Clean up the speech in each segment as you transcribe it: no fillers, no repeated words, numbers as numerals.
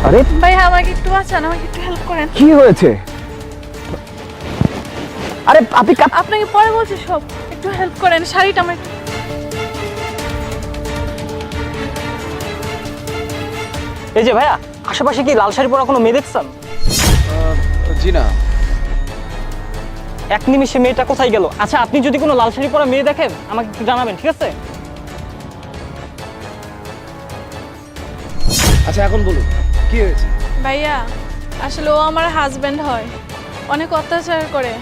আরে ভাই আমাকে একটু বাঁচান, আমাকে একটু হেল্প করেন। কি হয়েছে? আরে আপনি আপনাকে পরে বলছি সব, একটু হেল্প করেন, শাড়িটা আমার এই যে ভাইয়া, আশেপাশে কি লাল শাড়ি পরা কোনো মেয়ে দেখছেন? জি না। এক নিমিষে মেয়েটা কোথায় গেল? আচ্ছা, আপনি যদি কোনো লাল শাড়ি পরা মেয়ে দেখেন আমাকে একটু জানাবেন, ঠিক আছে? আচ্ছা এখন বলুন কি হয়েছে? ভাইয়া আসলে ও আমার হাজবেন্ড হয়, অনেক অত্যাচার করে,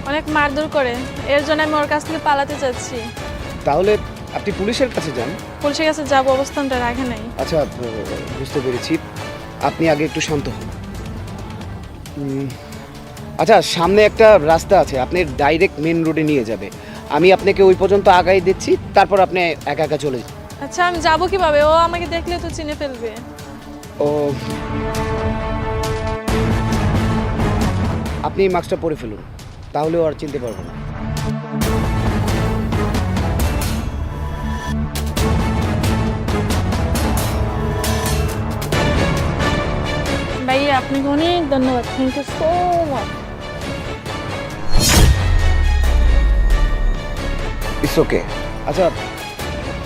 অনেক মারধর করে, এর জন্য আমি ওর কাছ থেকে পালাতে চাচ্ছি। তাহলে আপনি পুলিশের কাছে যান। পুলিশের কাছে যাবো, অবস্থানটা রাখে নাই। আচ্ছা বুঝতে পেরেছি, আপনি আগে একটু শান্ত হন। আচ্ছা সামনে একটা রাস্তা আছে, আপনি ডাইরেক্ট মেন রোডে নিয়ে যাবে। আমি আপনাকে ওই পর্যন্ত আগাই দিচ্ছি, তারপর আপনি একা একা চলে যান। আচ্ছা আমি যাবো কিভাবে? ও আমাকে দেখলে তো চিনে ফেলবে। ও আপনি এই মাস্কটা পরে ফেলুন, তাহলে ও আর চিনতে পারবো না। ভাইয়া আপনাকে অনেক ধন্যবাদ, thank you so much. It's okay. আচ্ছা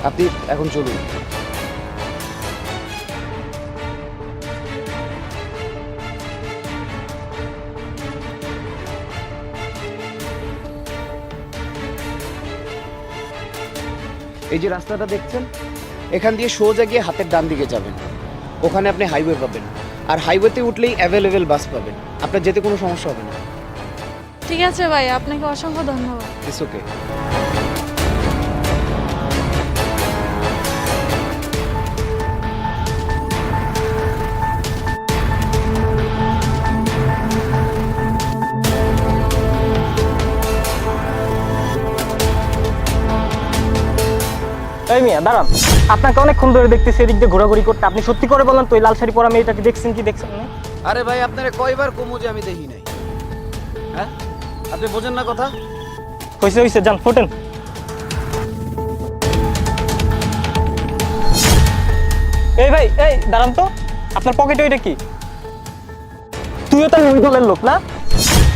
আপনি এখন চলুন। এই যে রাস্তাটা দেখছেন, এখান দিয়ে সোজা গিয়ে হাতের ডান দিকে যাবেন, ওখানে আপনি হাইওয়ে পাবেন। আর হাইওয়েতে উঠলেই অ্যাভেলেবেল বাস পাবেন, আপনার যেতে কোনো সমস্যা হবে না। ঠিক আছে ভাই, আপনাকে অসংখ্য ধন্যবাদ। It's okay. এই মিয়া দাঁড়ান, আপনাকে অনেকক্ষণ ধরে দেখতেছি এদিক দিয়ে ঘোরাঘুরি করতে। আপনি সত্যি করে বলেন তো, এই লাল শাড়ি পরা মেয়েটাকে দেখছেন কি দেখছেন না? আরে ভাই আপনারা কয়বার কমু যে আমি দেখি নাই? হ্যাঁ আপনি বোঝেন না কথা? হয়েছে হয়েছে, যান ফোটেন। এই ভাই, এই দাঁড়ান তো, আপনার পকেটে ওইটা কি? তুইও তো ওই দলের লোক না?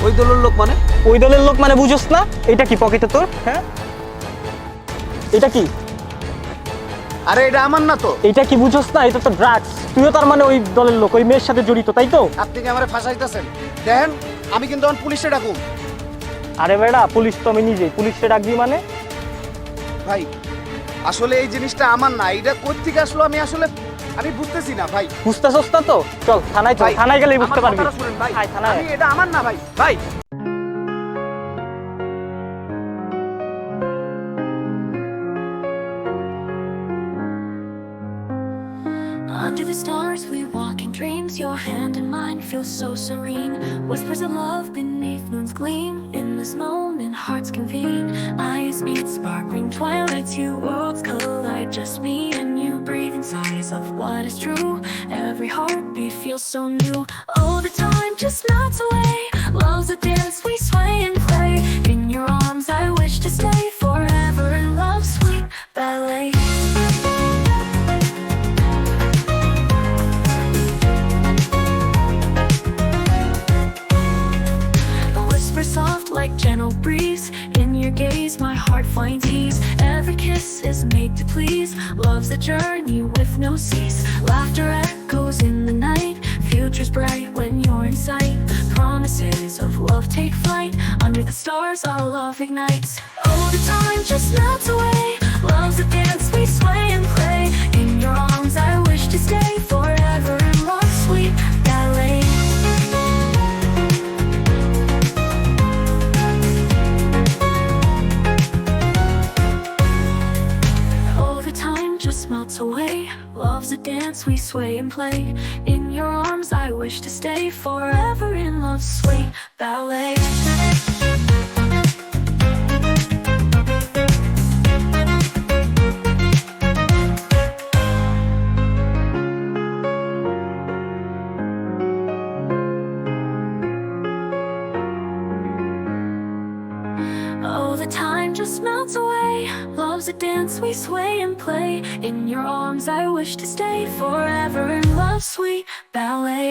ওই দলের লোক মানে? ওই দলের লোক মানে বুঝোস না? এটা কি পকেটে তোর? হ্যাঁ, এটা কি? আরে এটা আমার না তো। এটা কি বুঝোস না? এটা তো ড্রাগস। তুইও তার মানে ওই দলের লোক, ওই মেয়ের সাথে জড়িত, তাই তো? আপনি কি আমারে ফাঁসাইতেছেন? দেখেন আমি কিন্তু এখন পুলিশে ডাকুম। আরে বেড়া, পুলিশ তো আমি নিজেই। পুলিশে ডাকবি মানে? ভাই আসলে এই জিনিসটা আমার না, এটা কোথা থেকে আসলো আমি বুঝতেছি না ভাই। বুঝতেছস না তো? চল থানায়, চল, ভাই, থানায় গেলেই বুঝতে আমার পারবি। কথাটা শুনেন ভাই, আয় থানায়। এটা আমার না ভাই। ভাই Under the stars we walk in dreams. Your hand in mine feels so serene. Whispers of love beneath moon's gleam. In this moment hearts convene. Eyes meet sparkling twilight. Two worlds collide. Just me and you breathing sighs of what is true. Every heartbeat feels so new. All the time just melts away. Love's a dance we sway and play. In your arms I wish to stay forever in love's sweet ballet. Soft like gentle breeze. In your gaze my heart finds ease. Every kiss is made to please. Love's a journey with no cease. Laughter echoes in the night. Future's bright when you're in sight. Promises of love take flight. Under the stars our love ignites. All the time just melts away. Love's a dance we sway and play. In your arms I wish to stay forever in love's sweet ballet. Melts away. Love's a dance we sway and play. In your arms I wish to stay forever in love's sweet ballet. Oh, the time just melts away. Love's a dance we sway and play. In your arms I wish to stay forever in love's sweet ballet.